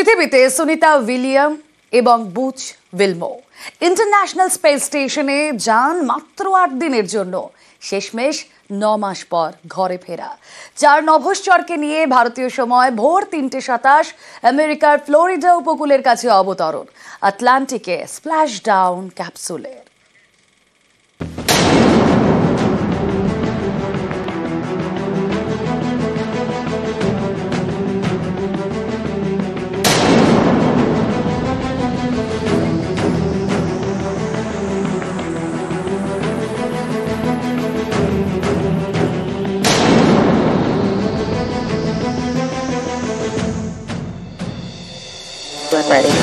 পৃথিবীতে সুনিতা উইলিয়াম এবং Butch উইলমো international space স্টেশনে যান মাত্র ৮ দিনের জন্য। শেষমেশ ৯ মাস পর ঘরে ফেরা। ৪ নভশ্চরকে নিয়ে ভারতীয় সময় ভোর ৩:২৭ আমেরিকার ফ্লোরিডা উপকূলের কাছে অবতরণ আটলান্টিকে স্প্ল্যাশ ডাউন ক্যাপসুলের। When ready.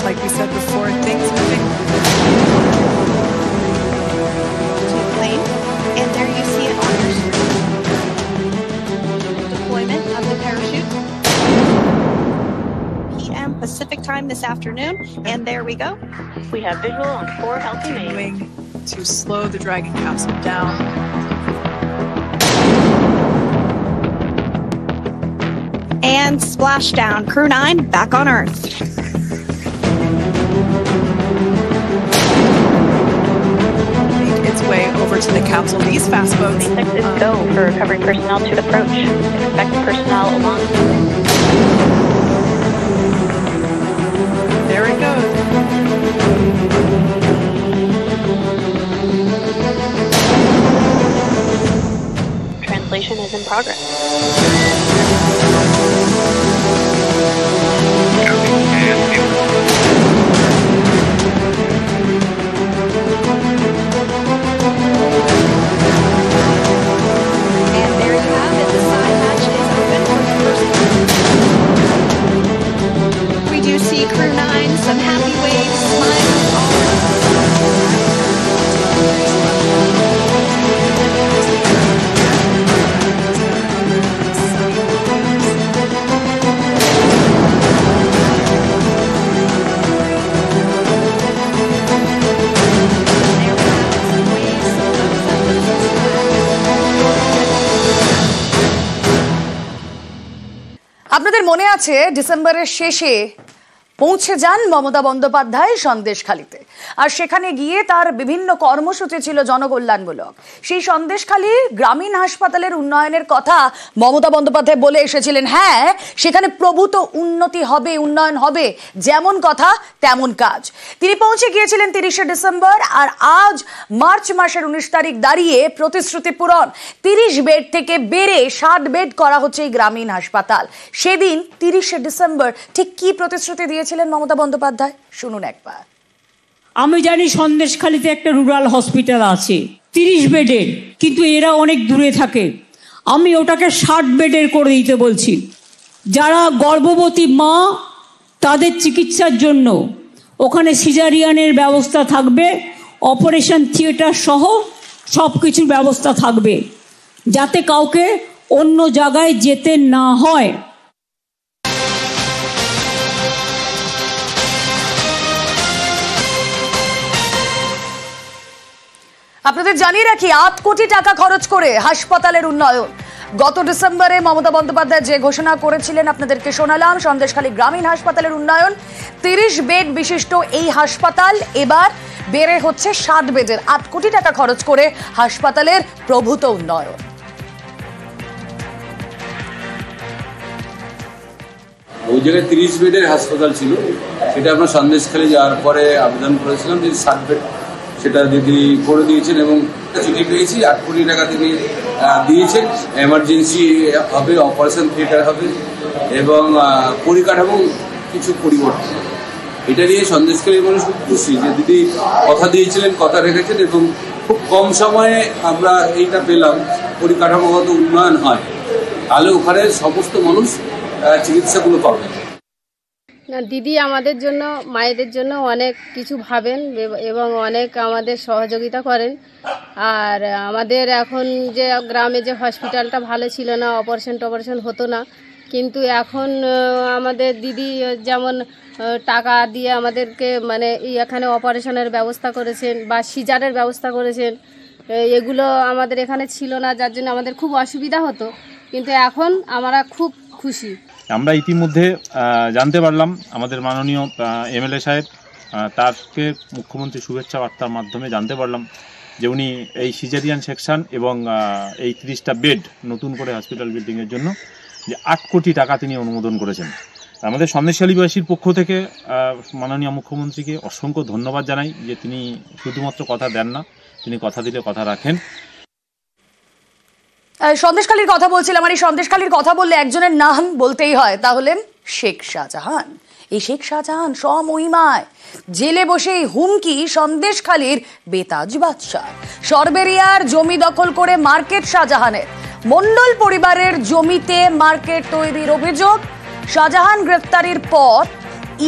Like we said before, things moving to plane, and there you see it on your screen. Deployment of the parachute. PM Pacific time this afternoon, and there we go. We have visual on 4 healthy mains. moving to slow the Dragon capsule down. And splashdown. Crew 9 back on Earth. Make its way over to the capsule. These fast boats. SpaceX is go for recovery personnel to approach. Expect personnel along. There it goes. Translation is in progress. And there you have it. The side hatch is open for the first time. We do see Crew 9, some happy waves, smiles all আপনাদের মনে আছে ডিসেম্বরের শেষে পৌঁছে যান মমতা বন্দ্যোপাধ্যায় সন্দেশখালীতে, আর সেখানে গিয়ে তার বিভিন্ন কর্মসূচি ছিল জনকল্যাণমূলক। সেই সন্দেশখালী গ্রামীণ হাসপাতালের উন্নয়নের কথা মমতা বন্দ্যোপাধ্যায় বলে এসেছিলেন। হ্যাঁ, সেখানে প্রভূত উন্নতি হবে, উন্নয়ন হবে, যেমন কথা তেমন কাজ। তিনি পৌঁছে গিয়েছিলেন 30শে ডিসেম্বর, আর আজ মার্চ মাসের 19 তারিখ দাঁড়িয়ে প্রতিশ্রুতি পূরণ। 30 বেড থেকে বেড়ে 60 বেড করা হচ্ছে এই গ্রামীণ হাসপাতাল। সেদিন 30শে ডিসেম্বর ঠিক কি প্রতিশ্রুতি দিয়েছিলেন মমতা বন্দ্যোপাধ্যায়, শুনুন একবার। আমি জানি সন্দেশখালীতে একটা রুরাল হসপিটাল আছে 30 বেডের, কিন্তু এরা অনেক দূরে থাকে। আমি ওটাকে 60 বেডের করে দিতে বলছি। যারা গর্ভবতী মা তাদের চিকিৎসার জন্য ওখানে সিজারিয়ানের ব্যবস্থা থাকবে, অপারেশন থিয়েটার সহ সব কিছুর ব্যবস্থা থাকবে, যাতে কাউকে অন্য জায়গায় যেতে না হয়। আপনাদের জানিয়ে রাখি, ৮ কোটি টাকা খরচ করে হাসপাতালের উন্নয়ন। গত ডিসেম্বরে মমতা বন্দ্যোপাধ্যায় যে ঘোষণা করেছিলেন আপনাদেরকে শোনালাম। সন্দেশখালী গ্রামীণ হাসপাতালের উন্নয়ন, 30 বেড বিশিষ্ট এই হাসপাতাল এবার বেড়ে হচ্ছে 60 বেডের। ৮ কোটি টাকা খরচ করে হাসপাতালের প্রভূত উন্নয়ন। ওই জায়গায় 30 বেডের হাসপাতাল ছিল, সেটা আমরা সন্দেশখালী যাওয়ার পরে আবেদন করেছিলাম যে 60 বেড সেটা দিদি করে দিয়েছেন, এবং চিঠি পেয়েছি 8 কোটি টাকা তিনি দিয়েছেন। এমার্জেন্সি হবে, অপারেশন থিয়েটার হবে, এবং পরিকাঠামো কিছু পরিবর্তন। এটা নিয়ে সন্দেশখালীর মানুষ খুব খুশি যে দিদি কথা দিয়েছিলেন, কথা রেখেছেন, এবং খুব কম সময়ে আমরা এইটা পেলাম, পরিকাঠামোগত উন্নয়ন হয়, তাহলে ওখানে সমস্ত মানুষ চিকিৎসাগুলো পাবে। না, দিদি আমাদের জন্য, মায়েদের জন্য অনেক কিছু ভাবেন এবং অনেক আমাদের সহযোগিতা করেন। আর আমাদের এখন যে গ্রামে যে হসপিটালটা ভালো ছিল না, অপারেশন হতো না, কিন্তু এখন আমাদের দিদি যেমন টাকা দিয়ে আমাদেরকে মানে এখানে অপারেশনের ব্যবস্থা করেছেন বা সিজারের ব্যবস্থা করেছেন, এগুলো আমাদের এখানে ছিল না, যার জন্য আমাদের খুব অসুবিধা হতো, কিন্তু এখন আমরা খুব খুশি। আমরা ইতিমধ্যে জানতে পারলাম আমাদের মাননীয় এমএলএ সাহেব তারকে মুখ্যমন্ত্রী শুভেচ্ছা বার্তার মাধ্যমে জানতে পারলাম যে উনি এই সিজারিয়ান সেকশন এবং এই 30টা বেড নতুন করে হসপিটাল বিল্ডিংয়ের জন্য যে 8 কোটি টাকা তিনি অনুমোদন করেছেন। আমাদের সন্দেশখালীবাসীর পক্ষ থেকে মাননীয় মুখ্যমন্ত্রীকে অসংখ্য ধন্যবাদ জানাই যে তিনি শুধুমাত্র কথা দেন না, তিনি কথা দিলে কথা রাখেন। সন্দেশখালীর কথা বলছিলাম, আর এই সন্দেশখালীর কথা বললে একজনের নাম বলতেই হয়, তা হলেন শেখ শাহজাহান। এই শেখ শাহজাহান স্বমহিমায় জেলে বসেই হুমকি সন্দেশখালীর বেতাজ বাদশা। সরবেরিয়ার জমি দখল করে মার্কেট শাহজাহানের, মন্ডল পরিবারের জমিতে মার্কেট তৈরির অভিযোগ। শাহজাহান গ্রেফতারির পর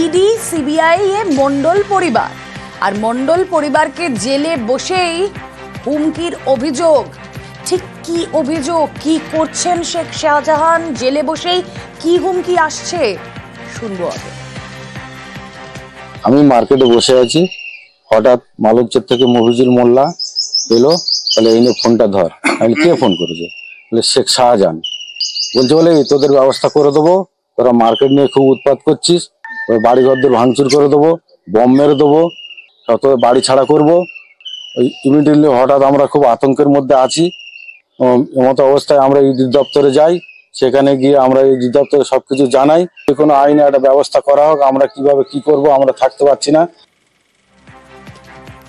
ইডি সিবিআই এ মন্ডল পরিবার, আর মন্ডল পরিবারকে জেলে বসেই হুমকির অভিযোগ। ঠিক কি অভিযোগ, কি করছেন শেখ শাহজাহান, জেলে বসেই কি হুমকি আসছে, শুনবো আগে। আমি মার্কেটে বসে আছি, হঠাৎ মালঞ্চের থেকে মফিজুল মোল্লা এলো, তাহলে এই নিয়ে ফোনটা ধর। আমি কে ফোন করেছে? বলে শেখ শাহজাহান। বলছে বলে তোদের ব্যবস্থা করে দেবো, তোরা মার্কেট নিয়ে খুব উৎপাত করছিস, ওই বাড়ি ঘরদের ভাঙচুর করে দেবো, বম মেরে দেবো, তোদের বাড়ি ছাড়া করবো। ওই ইমিডিয়েটলি হঠাৎ আমরা খুব আতঙ্কের মধ্যে আছি। এমতো অবস্থায় আমরা ইডি দপ্তরে যাই, সেখানে গিয়ে আমরা ইডি দপ্তরে সবকিছু জানাই, যে কোনো আইনে একটা ব্যবস্থা করা হোক, আমরা কিভাবে কি করব আমরা থাকতে পারছি না।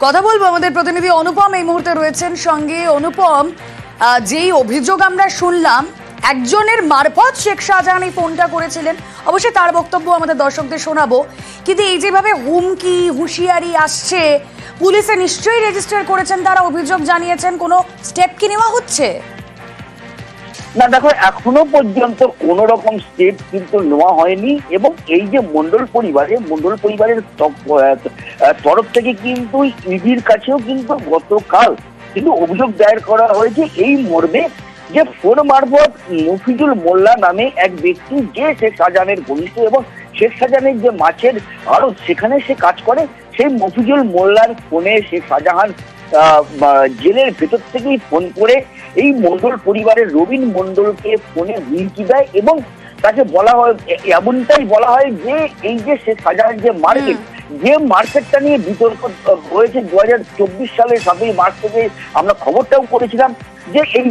কথা বলবো, আমাদের প্রতিনিধি অনুপম এই মুহূর্তে রয়েছেন সঙ্গে। অনুপম, যেই অভিযোগ আমরা শুনলাম, একজনের মারফত শেখ শাহজাহান এই ফোনটা করেছিলেন, অবশ্যই তার বক্তব্য আমাদের দর্শকদের শোনাবো, কিন্তু এই যেভাবে হুমকি হুঁশিয়ারি আসছে, পুলিশে নিশ্চয়ই রেজিস্টার করেছেন, তারা অভিযোগ জানিয়েছেন, কোনো স্টেপ কি নেওয়া হচ্ছে? না দেখো, এখনো পর্যন্ত কোন রকম স্টেপ কিন্তু নেওয়া হয়নি। এবং এই যে মন্ডল পরিবারের তরফ থেকে কিন্তু ইডির কাছেও কিন্তু গতকাল কিন্তু অভিযোগ দায়ের করা হয়েছে এই মর্মে যে ফোন মারফত মফিজুল মোল্লা নামে এক ব্যক্তি, যে শেখ শাহজাহানের ঘনিষ্ঠ এবং শেখ শাহজাহানের যে মাছের আড়ত সেখানে সে কাজ করে, সেই মফিজুল মোল্লার ফোনে শেখ শাহজাহান জেলের ভেতর থেকেই ফোন করে এই মন্ডল পরিবারের রবিন মন্ডলকে ফোনে হুমকি দেয় এবং তাকে বলা হয়, এমনটাই বলা হয় যে এই যে শেখ শাহজাহান যে মার্কেটটা নিয়ে বিতর্ক হয়েছে 2024 সালের 7ই মার্চ থেকে, আমরা খবরটাও করেছিলাম যে এই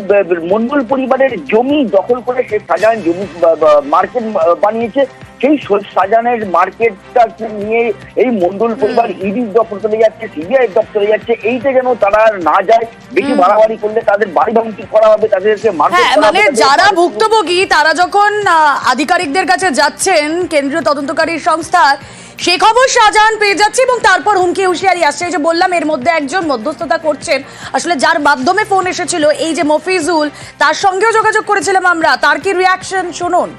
মন্ডল পরিবারের জমি দখল করে শেখ শাহজাহান জমি মার্কেট বানিয়েছে। সেই শাহজাহানের মার্কেটটা নিয়ে এই মন্ডল পরিবার ইডি দপ্তরে যাচ্ছে, সিবিআই দপ্তরে যাচ্ছে, এইটা যেন তারা না যায়, বেশি বাড়াবাড়ি করলে তাদের বাড়ি ভাঙচুর করা হবে, তাদেরকে মানে যারা ভুক্তভোগী তারা যখন আধিকারিকদের কাছে যাচ্ছেন কেন্দ্রীয় তদন্তকারী সংস্থার, সে খবর শাহজাহান পেয়ে যাচ্ছে এবং তারপর হুমকি হুঁশিয়ারি আসছে। এই যে বললাম, এর মধ্যে একজন মধ্যস্থতা করছেন, আসলে যার মাধ্যমে ফোন এসেছিল, এই যে মফিজুল, তার সঙ্গেও যোগাযোগ করেছিলাম আমরা, তার কি রিয়াকশন শুনুন।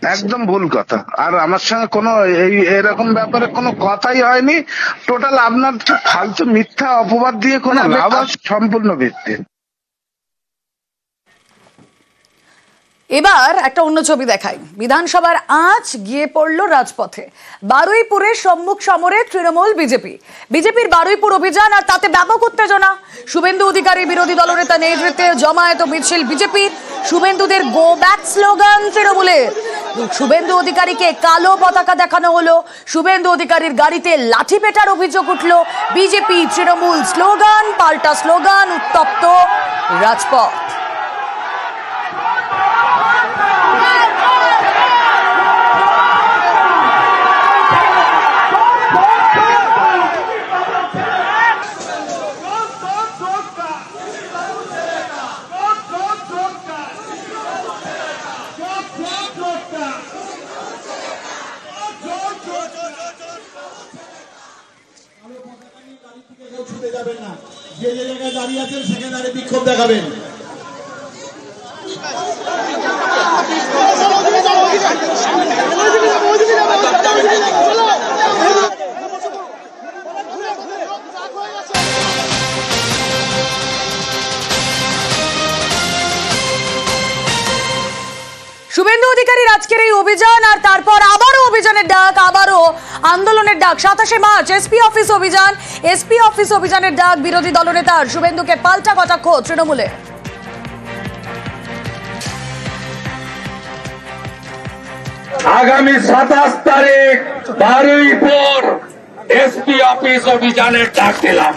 একদম ভুল কথা, আর আমার সঙ্গে কোনো এরকম ব্যাপারে কোনো কথাই হয়নি। টোটাল আপনার ফালতু মিথ্যা অপবাদ দিয়ে কোনো লাভ সম্পূর্ণ ভিত্তি। এবার একটা অন্য ছবি দেখাই। বিধানসভার আঁচ গিয়ে পড়ল রাজপথে। বারুইপুরে সম্মুখ সমরে তৃণমূল বিজেপির বারুইপুর অভিযান, আর তাতে ব্যাপক উত্তেজনা। শুভেন্দু অধিকারী বিরোধী দলনেতা নেতৃত্বে জমায়েত মিছিল বিজেপির। শুভেন্দুদের গো ব্যাক স্লোগান তৃণমূলের। শুভেন্দু অধিকারীকে কালো পতাকা দেখানো হলো, শুভেন্দু অধিকারীর গাড়িতে লাঠি পেটার অভিযোগ উঠল। বিজেপি তৃণমূল স্লোগান পাল্টা স্লোগান, উত্তপ্ত রাজপথ। যে জায়গায় দাঁড়িয়ে আছেন সেখানে দাঁড়িয়ে বিক্ষোভ দেখাবেন। অধিকারীর আজকের এই অভিযান আর তারপর আবারও অভিযানের ডাক, আবারও আন্দোলনের ডাক। 27শে মার্চ এসপি অফিস অভিযানের ডাক বিরোধী দলনেতার। শুভেন্দুকে পাল্টা কটাক্ষ তৃণমূলে। আগামী 27 তারিখ বারুইপুর এসপি অফিস অভিযানের ডাক দিলাম।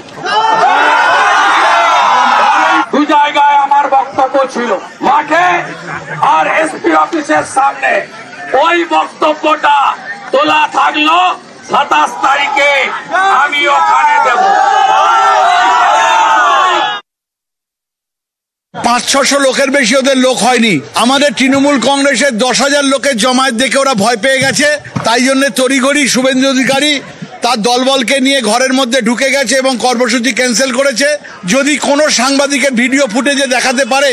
দু জায়গায় আমার বক্তব্য ছিল, মাঠে আর এসপি অফিসের সামনে। ওই বক্তব্যটা তোলা থাকলো 27 তারিখে আমি ওখানে দেব। 500-600 লোকের বেশি ওদের লোক হয়নি। আমাদের তৃণমূল কংগ্রেসের 10,000 লোকের জমায়েত দেখে ওরা ভয় পেয়ে গেছে, তাই জন্য তড়িঘড়ি শুভেন্দু অধিকারী তার দলবলকে নিয়ে ঘরের মধ্যে ঢুকে গেছে এবং কর্মসূচি ক্যান্সেল করেছে। যদি কোনো সাংবাদিকের ভিডিও ফুটেজে দেখাতে পারে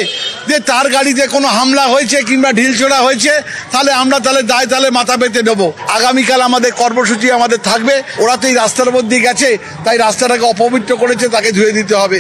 যে তার গাড়িতে কোনো হামলা হয়েছে কিংবা ঢিলছোড়া হয়েছে, তাহলে আমরা দায় মাথা পেতে দেবো। আগামীকাল আমাদের কর্মসূচি আমাদের থাকবে। ওরা তো এই রাস্তার মধ্যে গেছে, তাই রাস্তাটাকে অপবিত্র করেছে, তাকে ধুয়ে দিতে হবে।